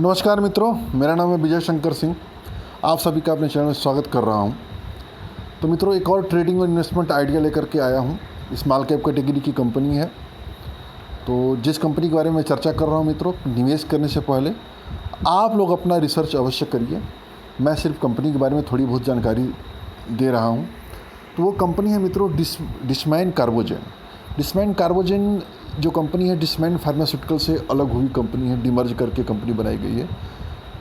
नमस्कार मित्रों, मेरा नाम है विजय शंकर सिंह। आप सभी का अपने चैनल में स्वागत कर रहा हूं। तो मित्रों, एक और ट्रेडिंग और इन्वेस्टमेंट आइडिया लेकर के आया हूं। स्मॉल कैप कैटेगरी की कंपनी है। तो जिस कंपनी के बारे में चर्चा कर रहा हूं मित्रों, निवेश करने से पहले आप लोग अपना रिसर्च अवश्य करिए। मैं सिर्फ कंपनी के बारे में थोड़ी बहुत जानकारी दे रहा हूँ। तो वो कंपनी है मित्रों डिसमैन कार्बोजेन। डिसमैन कार्बोजेन जो कंपनी है, डिसमैन फार्मास्यूटिकल से अलग हुई कंपनी है, डिमर्ज करके कंपनी बनाई गई है।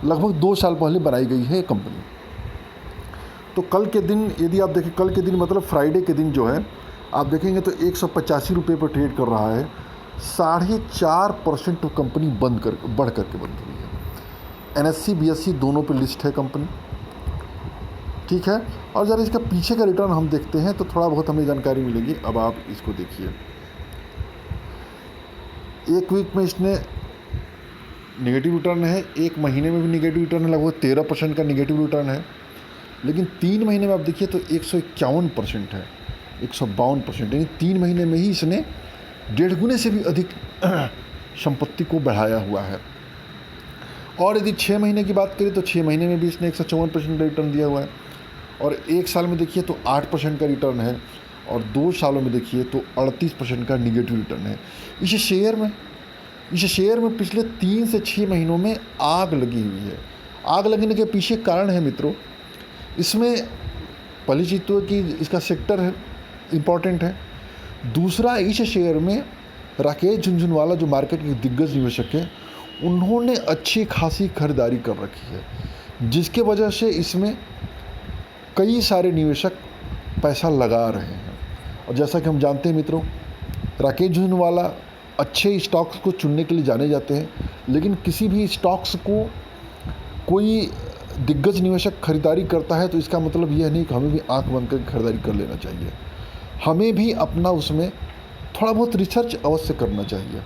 लगभग 2 साल पहले बनाई गई है ये कंपनी। तो कल के दिन यदि आप देखें, कल के दिन मतलब फ्राइडे के दिन जो है आप देखेंगे तो 185 रुपये पर ट्रेड कर रहा है। 4.5% कंपनी बढ़ करके बंद हुई है। NSE BSE दोनों पे लिस्ट है कंपनी, ठीक है। और ज़रा इसका पीछे का रिटर्न हम देखते हैं तो थोड़ा बहुत हमें जानकारी मिलेगी। अब आप इसको देखिए, एक वीक में इसने नेगेटिव रिटर्न है, एक महीने में भी नेगेटिव रिटर्न है, लगभग 13% का नेगेटिव रिटर्न है। लेकिन 3 महीने में आप देखिए तो 151% है, 152%। यानी 3 महीने में ही इसने 1.5 गुने से भी अधिक संपत्ति को बढ़ाया हुआ है। और यदि 6 महीने की बात करें तो 6 महीने में भी इसने 154% का रिटर्न दिया हुआ है। और 1 साल में देखिए तो 8% का रिटर्न है, और 2 सालों में देखिए तो 38% का निगेटिव रिटर्न है। इस शेयर में पिछले 3 से 6 महीनों में आग लगी हुई है। आग लगने के पीछे कारण है मित्रों, इसमें पहली चीज़ तो कि इसका सेक्टर है, इम्पॉर्टेंट है। दूसरा, इस शेयर में राकेश झुनझुनवाला जो मार्केट के दिग्गज निवेशक हैं, उन्होंने अच्छी खासी खरीदारी कर रखी है, जिसके वजह से इसमें कई सारे निवेशक पैसा लगा रहे हैं। और जैसा कि हम जानते हैं मित्रों, राकेश झुनझुनवाला अच्छे स्टॉक्स को चुनने के लिए जाने जाते हैं, लेकिन किसी भी स्टॉक्स को कोई दिग्गज निवेशक खरीदारी करता है तो इसका मतलब यह नहीं कि हमें भी आंख बंद करके खरीदारी कर लेना चाहिए। हमें भी अपना उसमें थोड़ा बहुत रिसर्च अवश्य करना चाहिए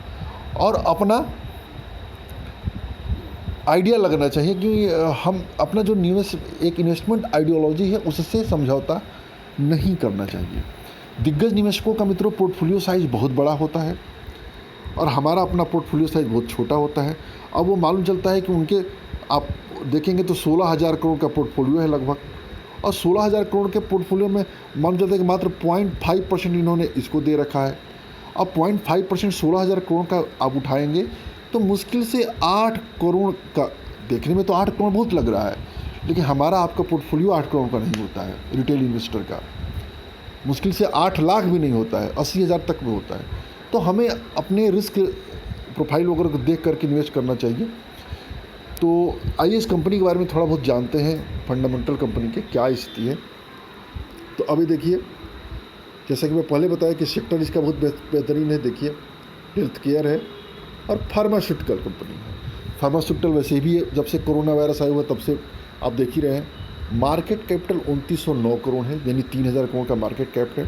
और अपना आइडिया लगना चाहिए कि हम अपना जो एक इन्वेस्टमेंट आइडियोलॉजी है उससे समझौता नहीं करना चाहिए। दिग्गज निवेशकों का मित्रों पोर्टफोलियो साइज़ बहुत बड़ा होता है और हमारा अपना पोर्टफोलियो साइज़ बहुत छोटा होता है। अब वो मालूम चलता है कि उनके आप देखेंगे तो 16,000 करोड़ का पोर्टफोलियो है लगभग, और 16,000 करोड़ के पोर्टफोलियो में मालूम चलता है कि मात्र 0.5% इन्होंने इसको दे रखा है। अब 0.5% 16,000 करोड़ का आप उठाएंगे तो मुश्किल से 8 करोड़ का, देखने में तो 8 करोड़ बहुत लग रहा है, लेकिन हमारा आपका पोर्टफोलियो 8 करोड़ का नहीं होता है। रिटेल इन्वेस्टर का मुश्किल से 8 लाख भी नहीं होता है, 80,000 तक में होता है। तो हमें अपने रिस्क प्रोफाइल वगैरह को देख करके निवेश करना चाहिए। तो आइए इस कंपनी के बारे में थोड़ा बहुत जानते हैं, फंडामेंटल कंपनी के क्या स्थिति है। तो अभी देखिए, जैसा कि मैं पहले बताया कि सेक्टर इसका बहुत बेहतरीन है। देखिए, हेल्थ केयर है और फार्मास्यूटिकल कंपनी है। फार्मास्यूटिकल वैसे भी जब से कोरोना वायरस आया हुआ तब से आप देख ही रहे हैं। मार्केट कैपिटल 2909 करोड़ है, यानी 3,000 करोड़ का मार्केट कैप है।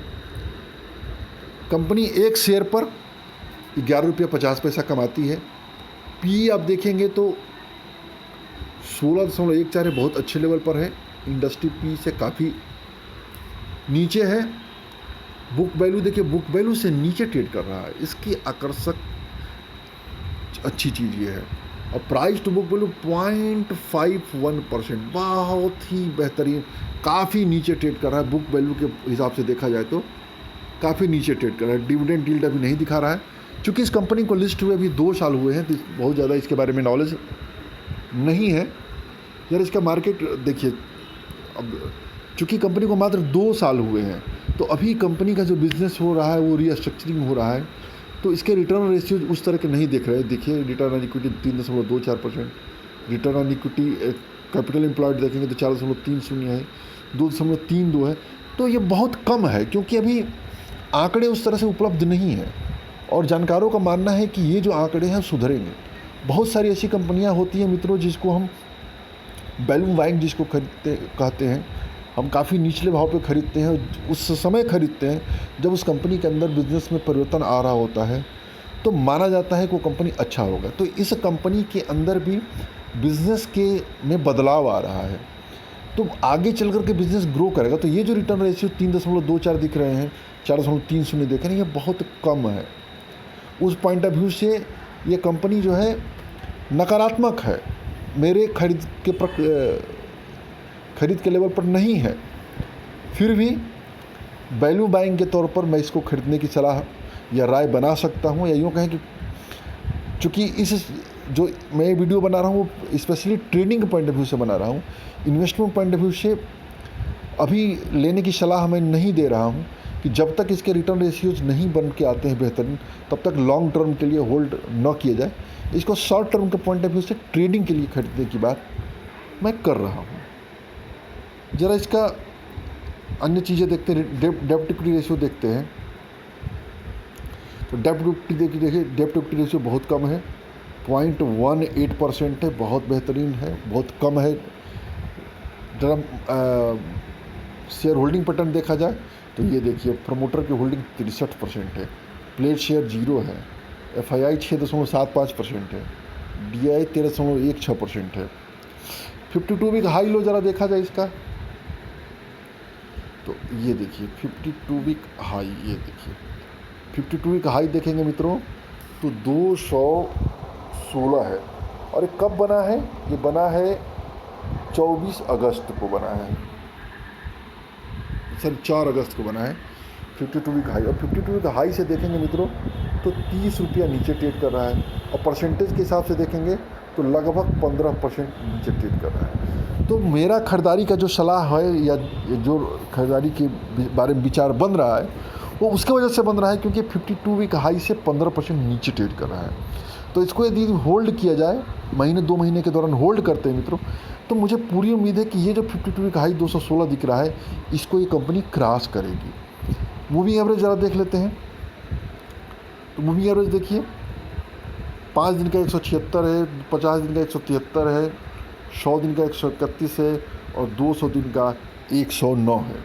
कंपनी एक शेयर पर 11.50 रुपये कमाती है। पी आप देखेंगे तो 16.14 है, बहुत अच्छे लेवल पर है। इंडस्ट्री पी से काफ़ी नीचे है। बुक वैल्यू देखिए, बुक वैल्यू से नीचे ट्रेड कर रहा है, इसकी आकर्षक अच्छी चीज़ ये है। और प्राइस टू बुक वैल्यू 0.51%, बहुत ही बेहतरीन, काफ़ी नीचे ट्रेड कर रहा है। बुक वैल्यू के हिसाब से देखा जाए तो काफ़ी नीचे ट्रेड कर रहा है। डिविडेंड यील्ड अभी नहीं दिखा रहा है, चूँकि इस कंपनी को लिस्ट हुए अभी 2 साल हुए हैं, तो बहुत ज़्यादा इसके बारे में नॉलेज नहीं है। यार इसका मार्केट देखिए, अब चूँकि कंपनी को मात्र 2 साल हुए हैं, तो अभी कंपनी का जो बिज़नेस हो रहा है वो रीस्ट्रक्चरिंग हो रहा है, तो इसके रिटर्न रेशियो उस तरह के नहीं दिख रहे हैं। देखिए, return on equity 3.24%, return on equity capital employed देखेंगे तो 4.30 है, 2.32 है। तो ये बहुत कम है, क्योंकि अभी आंकड़े उस तरह से उपलब्ध नहीं हैं और जानकारों का मानना है कि ये जो आंकड़े हैं सुधरेंगे। बहुत सारी ऐसी कंपनियां होती हैं मित्रों जिसको हम बैलून वाइंग जिसको कहते हैं, हम काफ़ी निचले भाव पे खरीदते हैं, उस समय खरीदते हैं जब उस कंपनी के अंदर बिजनेस में परिवर्तन आ रहा होता है, तो माना जाता है कि वो कंपनी अच्छा होगा। तो इस कंपनी के अंदर भी बिजनेस में बदलाव आ रहा है, तो आगे चल कर के बिजनेस ग्रो करेगा। तो ये जो रिटर्न रेशियो 3.24 दिख रहे हैं, 4.30 देख रहे हैं, ये बहुत कम है। उस पॉइंट ऑफ व्यू से ये कंपनी जो है नकारात्मक है। मेरे खरीद के लेवल पर नहीं है, फिर भी वैल्यू बाइंग के तौर पर मैं इसको खरीदने की सलाह या राय बना सकता हूँ। या यूँ कहें कि चूँकि इस जो मैं वीडियो बना रहा हूँ वो स्पेशली ट्रेडिंग के पॉइंट ऑफ व्यू से बना रहा हूँ, इन्वेस्टमेंट पॉइंट ऑफ व्यू से अभी लेने की सलाह मैं नहीं दे रहा हूँ कि जब तक इसके रिटर्न रेशियोज नहीं बन के आते हैं बेहतरीन, तब तक लॉन्ग टर्म के लिए होल्ड न किया जाए। इसको शॉर्ट टर्म के पॉइंट ऑफ व्यू से ट्रेडिंग के लिए खरीदने की बात मैं कर रहा हूँ। ज़रा इसका अन्य चीज़ें देखते हैं, डेब्ट इक्विटी रेशियो देखते हैं। तो डेब्ट इक्विटी रेशियो बहुत कम है, 0.18% है, बहुत बेहतरीन है, बहुत कम है। जरा शेयर होल्डिंग पैटर्न देखा जाए तो ये देखिए, प्रमोटर की होल्डिंग 63% है, प्लेट शेयर 0 है, FII 6.75% है, DI 13.16% है। 52 वीक हाई लो जरा देखा जाए इसका, तो ये देखिए 52 वीक हाई, ये देखिए 52 वीक हाई देखेंगे मित्रों तो 216 है। और ये कब बना है? ये बना है 24 अगस्त को बना है, सर 4 अगस्त को बना है 52 वीक हाई। और 52 वीक हाई से देखेंगे मित्रों तो 30 रुपया नीचे ट्रेड कर रहा है, और परसेंटेज के हिसाब से देखेंगे तो लगभग 15% नीचे ट्रेड कर रहा है। तो मेरा खरीदारी का जो सलाह है या जो खरीदारी के बारे में विचार बन रहा है वो उसके वजह से बन रहा है क्योंकि 52 वीक हाई से 15% नीचे ट्रेड कर रहा है। तो इसको यदि होल्ड किया जाए, महीने 2 महीने के दौरान होल्ड करते हैं मित्रों, तो मुझे पूरी उम्मीद है कि ये जो 52 वीक हाई 216 दिख रहा है, इसको ये कंपनी क्रॉस करेगी। मूविंग एवरेज ज़रा देख लेते हैं। तो मूविंग एवरेज देखिए, 5 दिन का 176 है, 50 दिन का 173 है, 100 दिन का 131 है और 200 दिन का 109 है।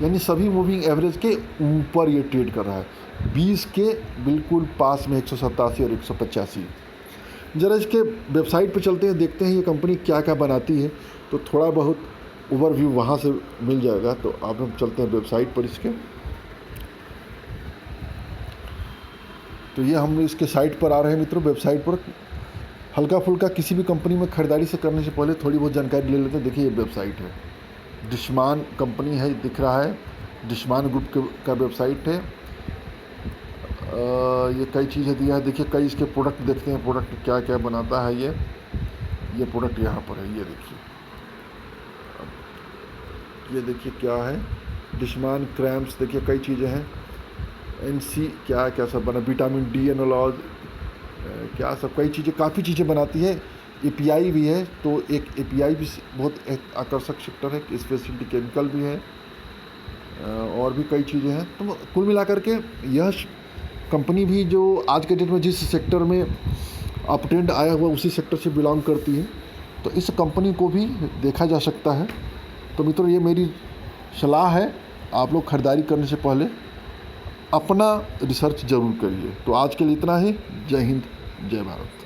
यानी सभी मूविंग एवरेज के ऊपर ये ट्रेड कर रहा है, 20 के बिल्कुल पास में 187 और 185। ज़रा इसके वेबसाइट पर चलते हैं, देखते हैं ये कंपनी क्या क्या बनाती है, तो थोड़ा बहुत ओवरव्यू वहाँ से मिल जाएगा। तो अब हम चलते हैं वेबसाइट पर इसके। तो ये हम इसके साइट पर आ रहे हैं मित्रों। वेबसाइट पर हल्का फुल्का किसी भी कंपनी में खरीदारी से करने से पहले थोड़ी बहुत जानकारी ले लेते हैं। देखिए ये वेबसाइट है, डिशमान कंपनी है, दिख रहा है, डिशमान ग्रुप का वेबसाइट है। ये कई चीज़ें दिया है, देखिए कई इसके प्रोडक्ट देखते हैं, प्रोडक्ट क्या क्या बनाता है ये प्रोडक्ट यहाँ पर है, ये देखिए, ये देखिए क्या है, डिशमान क्रैम्स, देखिए कई चीज़ें हैं, NC क्या सब बना, विटामिन D एनालॉज, क्या सब कई चीज़ें, काफ़ी चीज़ें बनाती है। API भी है, तो एक API भी बहुत आकर्षक सेक्टर है, स्पेशलिटी केमिकल भी है, और भी कई चीज़ें हैं। तो कुल मिलाकर के यह कंपनी भी जो आज के डेट में जिस सेक्टर में अप ट्रेंड आया हुआ उसी सेक्टर से बिलोंग करती है, तो इस कंपनी को भी देखा जा सकता है। तो मित्रों ये मेरी सलाह है, आप लोग खरीदारी करने से पहले अपना रिसर्च ज़रूर करिए। तो आज के लिए इतना ही। जय हिंद, जय भारत।